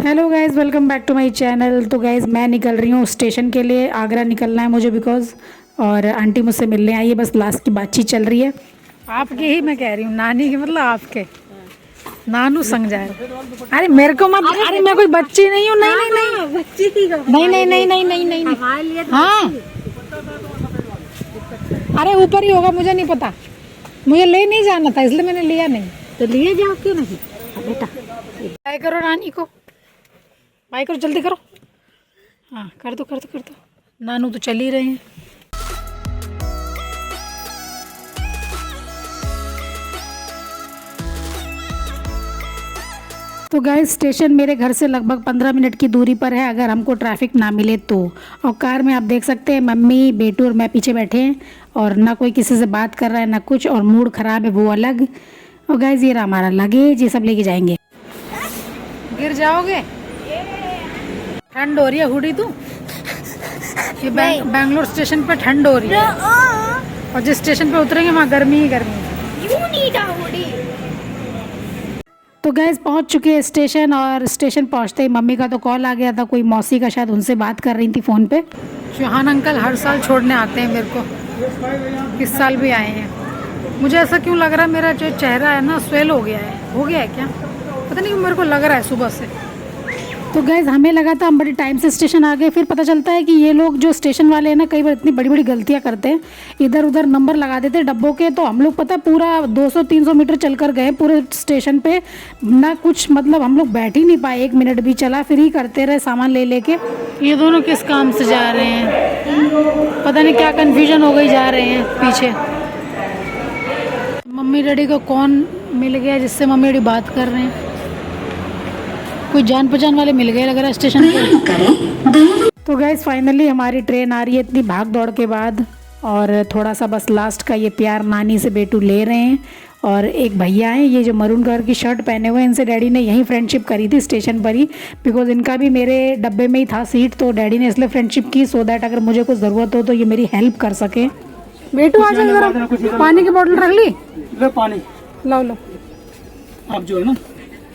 Hello guys, welcome back to my channel. तो guys मैं निकल रही हूँ स्टेशन के लिए। आगरा निकलना है मुझे बिकॉज़, और आंटी मुझसे मिलने आई है। बस लास्ट की बातचीत चल रही है। आपके ही मैं कह रही हूँ, नानी की मतलब आपके नानू संग जाए। अरे मेरे को मत, अरे मैं कोई बच्ची नहीं हूँ। नहीं नहीं नहीं बच्ची थी नहीं नहीं नहीं नहीं नहीं नहीं हमारे लिए हाँ, अरे ऊपर ही होगा, मुझे नहीं पता। मुझे ले नहीं जाना था इसलिए मैंने लिया नहीं। तो लिए जाओ, क्यों नहीं बेटा। बाय करो नानी को, बाय करो, जल्दी करो। हाँ कर दो कर दो कर दो। नानू तो चल ही रहे हैं। तो गाइस स्टेशन मेरे घर से लगभग 15 मिनट की दूरी पर है, अगर हमको ट्रैफिक ना मिले तो। और कार में आप देख सकते हैं मम्मी, बेटू और मैं पीछे बैठे हैं, और ना कोई किसी से बात कर रहा है ना कुछ, और मूड ख़राब है वो अलग। और गाइस ये रहा हमारा लगेज, ये सब लेके जाएंगे। गिर जाओगे, ठंड हो रही है। हुडी तू, ये बैंगलोर स्टेशन पर ठंड हो रही है, और जिस स्टेशन पे उतरेंगे वहाँ गर्मी ही गर्मी है। तो गैस पहुंच चुके हैं स्टेशन, और स्टेशन पहुंचते ही मम्मी का तो कॉल आ गया था, कोई मौसी का, शायद उनसे बात कर रही थी फ़ोन पे। चौहान अंकल हर साल छोड़ने आते हैं मेरे को, इस साल भी आए हैं। मुझे ऐसा क्यों लग रहा है, मेरा जो चेहरा है ना स्वेल हो गया है क्या, पता नहीं, मेरे को लग रहा है सुबह से। तो गैस हमें लगा था हम बड़े टाइम से स्टेशन आ गए, फिर पता चलता है कि ये लोग जो स्टेशन वाले हैं ना, कई बार इतनी बड़ी बड़ी गलतियां करते हैं, इधर उधर नंबर लगा देते हैं डब्बों के। तो हम लोग पता है पूरा 200-300 मीटर चल कर गए पूरे स्टेशन पे, ना कुछ मतलब हम लोग बैठ ही नहीं पाए, 1 मिनट भी चला, फिर ही करते रहे सामान ले लेके। ये दोनों किस काम से जा रहे हैं, पता नहीं क्या कन्फ्यूजन हो गई, जा रहे हैं पीछे। मम्मी डैडी को कौन मिल गया जिससे मम्मी डैडी बात कर रहे हैं, कोई जान पहचान वाले मिल गए लग रहा है स्टेशन पे। तो गैस फाइनली हमारी ट्रेन आ रही है इतनी भाग दौड़ के बाद, और थोड़ा सा बस लास्ट का ये प्यार नानी से बेटू ले रहे हैं। और एक भैया हैं, ये जो मरून कलर की शर्ट पहने हुए हैं, इनसे डैडी ने यहीं फ्रेंडशिप करी थी स्टेशन पर ही, बिकॉज इनका भी मेरे डब्बे में ही था सीट, तो डैडी ने इसलिए फ्रेंडशिप की सो दैट अगर मुझे कुछ ज़रूरत हो तो ये मेरी हेल्प कर सके। बेटू आ जाओ जरा, पानी की बोतल रख ली, लो पानी लो लो। आप जो है ना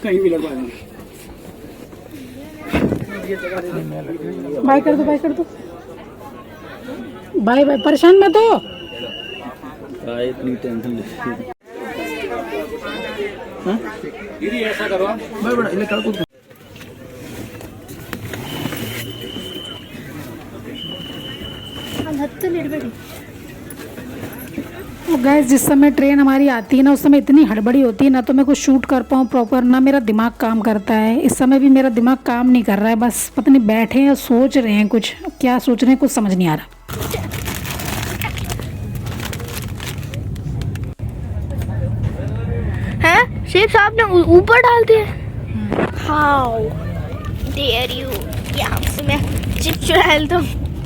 कहीं भी लगवा देंगे। बाय कर दो, बाय कर दो, बाय बाय। परेशान मत हो, इतनी टेंशन दीदी, ऐसा करो भाई, बड़ा इले कर दो। तो गैस जिस समय ट्रेन हमारी आती है ना, उस समय इतनी हड़बड़ी होती है ना, तो मैं कुछ शूट कर पाऊँ प्रॉपर, ना मेरा दिमाग काम करता है। इस समय भी मेरा दिमाग काम नहीं कर रहा है, बस पता नहीं बैठे हैं सोच रहे हैं, कुछ क्या सोच रहे हैं कुछ समझ नहीं आ रहा। हैं शेफ साहब ने ऊपर डाल दिए। हाउ डेयर यू, यहाँ से मैं चिप चुरा तो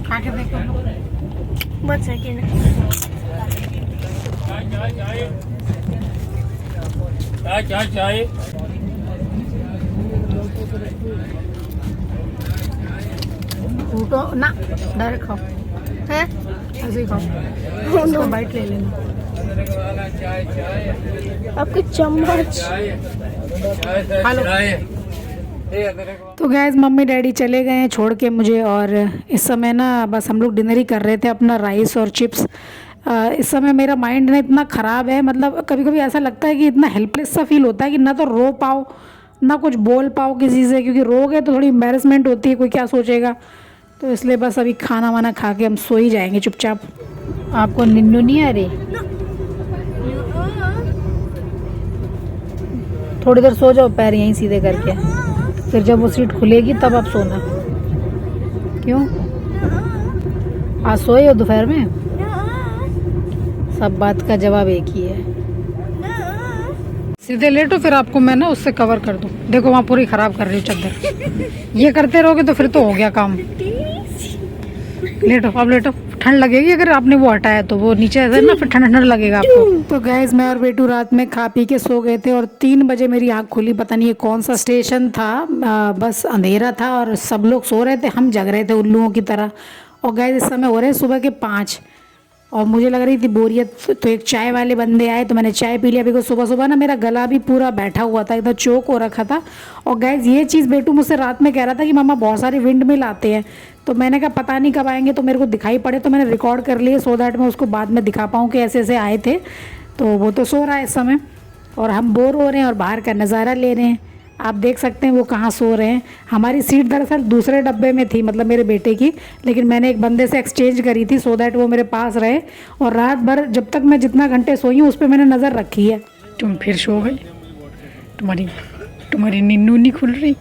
खा के देखो, बच सके चाय फूटो ना, डायरेक्ट खाओ, हैं, ऐसे ही खाओ, उसका बाइट ले लेना। आपके चम्मच तो गैस मम्मी डैडी चले गए हैं छोड़ के मुझे, और इस समय ना बस हम लोग डिनर ही कर रहे थे, अपना राइस और चिप्स। इस समय मेरा माइंड ना इतना ख़राब है, मतलब कभी कभी ऐसा लगता है कि इतना हेल्पलेस सा फील होता है कि ना तो रो पाओ ना कुछ बोल पाओ किसी से, क्योंकि रोगे तो थोड़ी एम्बेरसमेंट होती है, कोई क्या सोचेगा। तो इसलिए बस अभी खाना वाना खा के हम सो ही जाएंगे चुपचाप। आपको नींद नहीं आ रही? थोड़ी देर सो जाओ पैर यहीं सीधे करके, फिर जब वो सीट खुलेगी तब आप सोना। क्यों, आज सोए हो दोपहर में? सब बात का जवाब एक ही है, सीधे लेटो, फिर आपको मैं ना उससे कवर कर दूं। देखो वहाँ पूरी ख़राब कर रही हूँ चादर, ये करते रहोगे तो फिर तो हो गया काम। लेटो, अब लेटो, ठंड लगेगी अगर आपने वो हटाया तो, वो नीचे ऐसे ना फिर ठंड ठंड लगेगा आपको। तो गैस मैं और बेटू रात में खा पी के सो गए थे, और 3 बजे मेरी आँख खुली। पता नहीं ये कौन सा स्टेशन था, बस अंधेरा था और सब लोग सो रहे थे, हम जग रहे थे उल्लुओं की तरह। और गैस इस समय हो रहे हैं सुबह के 5, और मुझे लग रही थी बोरियत, तो एक चाय वाले बंदे आए तो मैंने चाय पी लिया। बिकॉज सुबह सुबह ना मेरा गला भी पूरा बैठा हुआ था, एकदम चोक हो रखा था। और गाइज ये चीज़ बेटू मुझसे रात में कह रहा था कि मम्मा बहुत सारे विंड मिल आते हैं, तो मैंने कहा पता नहीं कब आएंगे, तो मेरे को दिखाई पड़े तो मैंने रिकॉर्ड कर लिए सो दैट मैं उसको बाद में दिखा पाऊँ कि ऐसे ऐसे आए थे। तो वो तो सो रहा है इस समय और हम बोर हो रहे हैं और बाहर का नज़ारा ले रहे हैं। आप देख सकते हैं वो कहाँ सो रहे हैं। हमारी सीट दरअसल दूसरे डब्बे में थी, मतलब मेरे बेटे की, लेकिन मैंने एक बंदे से एक्सचेंज करी थी सो दैट वो मेरे पास रहे। और रात भर जब तक मैं जितना घंटे सोई हूँ उस पर मैंने नज़र रखी है। तुम फिर सो गई, तुम्हारी नींदू नहीं खुल रही,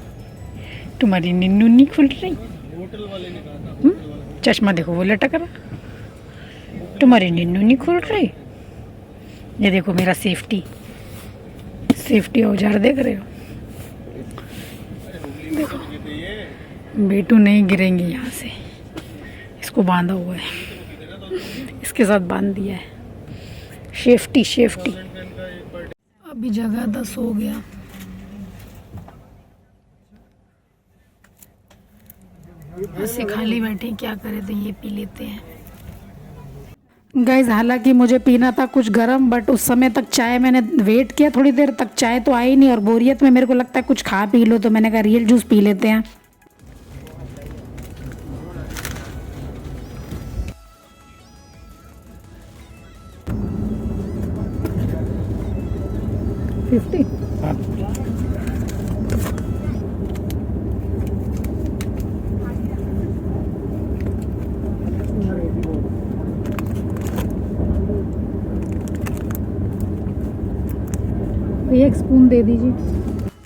तुम्हारी नींदू नहीं खुल रही। चश्मा देखो वो लटक रहा, तुम्हारी नींदू नहीं खुल रही। ये देखो मेरा सेफ्टी औजार देख रहे हो, देखो बेटू नहीं गिरेंगे यहाँ से, इसको बांधा हुआ है, इसके साथ बांध दिया है। सेफ्टी। अभी जगह था, सो गया। ऐसे खाली बैठे क्या करें, तो ये पी लेते हैं। गाइज हालांकि मुझे पीना था कुछ गरम, बट उस समय तक चाय मैंने वेट किया थोड़ी देर तक, चाय तो आई नहीं और बोरियत में मेरे को लगता है कुछ खा पी लो, तो मैंने कहा रियल जूस पी लेते हैं। एक स्पून दे दीजिए।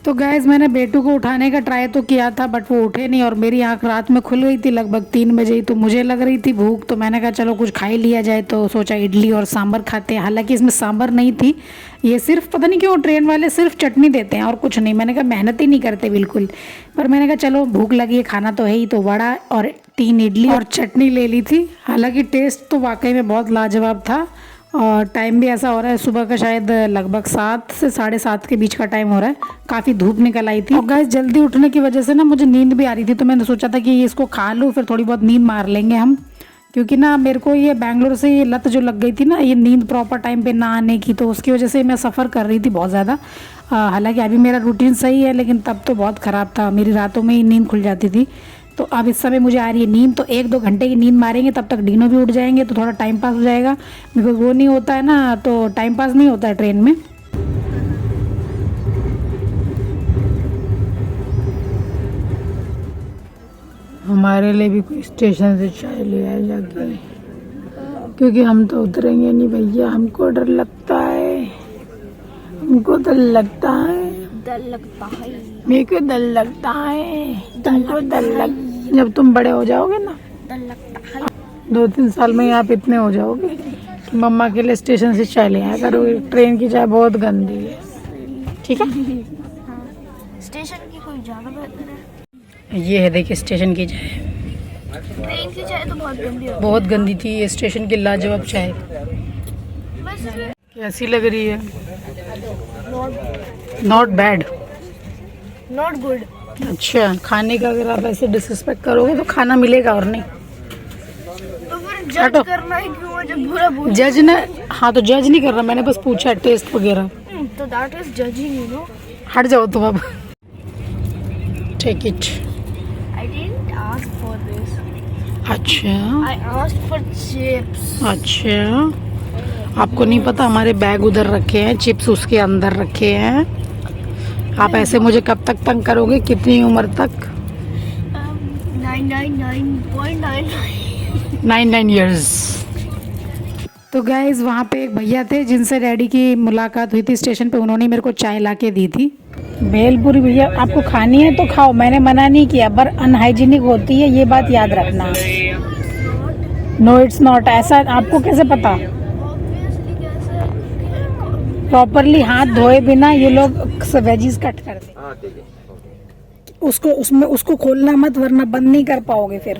तो गैस मैंने बेटू को उठाने का ट्राई तो किया था, बट वो उठे नहीं और मेरी आंख रात में खुल गई थी लगभग 3 बजे ही। तो मुझे लग रही थी भूख, तो मैंने कहा चलो कुछ खा ही लिया जाए, तो सोचा इडली और सांभर खाते हैं। हालांकि इसमें सांभर नहीं थी, ये सिर्फ पता नहीं क्यों ट्रेन वाले सिर्फ चटनी देते हैं और कुछ नहीं। मैंने कहा मेहनत ही नहीं करते बिल्कुल, पर मैंने कहा चलो भूख लगी है, खाना तो है ही। तो वड़ा और 3 इडली और चटनी ले ली थी। हालांकि टेस्ट तो वाकई में बहुत लाजवाब था। और टाइम भी ऐसा हो रहा है सुबह का, शायद लगभग 7 से 7:30 के बीच का टाइम हो रहा है। काफ़ी धूप निकल आई थी और गाइस जल्दी उठने की वजह से ना मुझे नींद भी आ रही थी, तो मैंने सोचा था कि इसको खा लूँ, फिर थोड़ी बहुत नींद मार लेंगे हम। क्योंकि ना मेरे को ये बैंगलोर से ये लत जो लग गई थी ना, ये नींद प्रॉपर टाइम पे ना आने की, तो उसकी वजह से मैं सफ़र कर रही थी बहुत ज़्यादा। हालांकि अभी मेरा रूटीन सही है, लेकिन तब तो बहुत ख़राब था, मेरी रातों में ही नींद खुल जाती थी। तो अब इस समय मुझे आ रही है नींद, तो 1-2 घंटे की नींद मारेंगे, तब तक डीनो भी उठ जाएंगे, तो थोड़ा टाइम पास हो जाएगा। बिकॉज वो नहीं होता है ना, तो टाइम पास नहीं होता है ट्रेन में। हमारे लिए भी कोई स्टेशन से चाय ले आए जाके, क्योंकि हम तो उतरेंगे नहीं भैया, हमको डर लगता है, हमको डर लगता है, मेरे को डर लगता है, तुमको डर लग। जब तुम बड़े हो जाओगे ना, 2-3 साल में आप इतने हो जाओगे कि मम्मा के लिए स्टेशन से चाय ले आया करोगे। ट्रेन की चाय बहुत गंदी है, ठीक है। स्टेशन की कोई ज्यादा बेहतर है। ये है देखिए स्टेशन की चाय, ट्रेन की चाय तो बहुत गंदी है। बहुत गंदी थी। ये स्टेशन की लाजवाब चाय कैसी लग रही है? Not bad, not good. अच्छा, खाने का अगर आप ऐसे डिसरिस्पेक्ट करोगे तो खाना मिलेगा और नहीं। तो फिर जज करना है क्यों जब बुरा बोल। जज ना, हाँ तो जज नहीं कर रहा, मैंने बस पूछा टेस्ट वगैरह। तो that is judging, you know. हट जाओ तुम अब। Take it. I didn't ask for this. अच्छा, आई आस्क्ड फॉर चिप्स। अच्छा, आपको नहीं पता हमारे बैग उधर रखे हैं, चिप्स उसके अंदर रखे हैं। आप ऐसे मुझे कब तक तंग करोगे, कितनी उम्र तक? 99 इयर्स। तो गाइज वहाँ पे एक भैया थे जिनसे डैडी की मुलाकात हुई थी स्टेशन पे, उन्होंने मेरे को चाय ला के दी थी। भेलपुरी भैया आपको खानी है तो खाओ, मैंने मना नहीं किया, पर अनहाइजीनिक होती है, ये बात याद रखना। No it's not. ऐसा आपको कैसे पता? प्रॉपरली हाथ धोए बिना ये लोग वेजीज कट करते हैं। उसको खोलना मत, वरना बंद नहीं कर पाओगे फिर,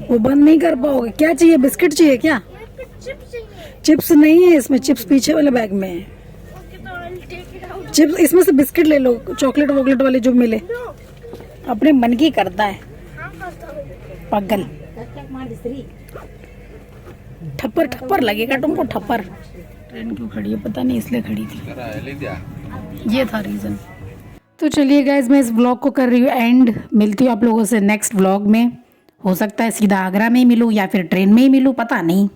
वो बंद नहीं कर पाओगे। क्या चाहिए, बिस्किट चाहिए क्या? चिप्स नहीं है इसमें, चिप्स पीछे वाले बैग में है। चिप्स इसमें से बिस्किट ले लो, चॉकलेट वॉकलेट वाले जो मिले। अपने मन की करता है पागल। ठप्पर ठप्पर लगेगा तुमको, ठप्पर। ट्रेन क्यों खड़ी है पता नहीं, इसलिए खड़ी थी, ये था रीज़न। तो चलिए गाइज, मैं इस व्लॉग को कर रही हूँ एंड। मिलती हूँ आप लोगों से नेक्स्ट व्लॉग में। हो सकता है सीधा आगरा में ही मिलूँ या फिर ट्रेन में ही मिलूँ, पता नहीं।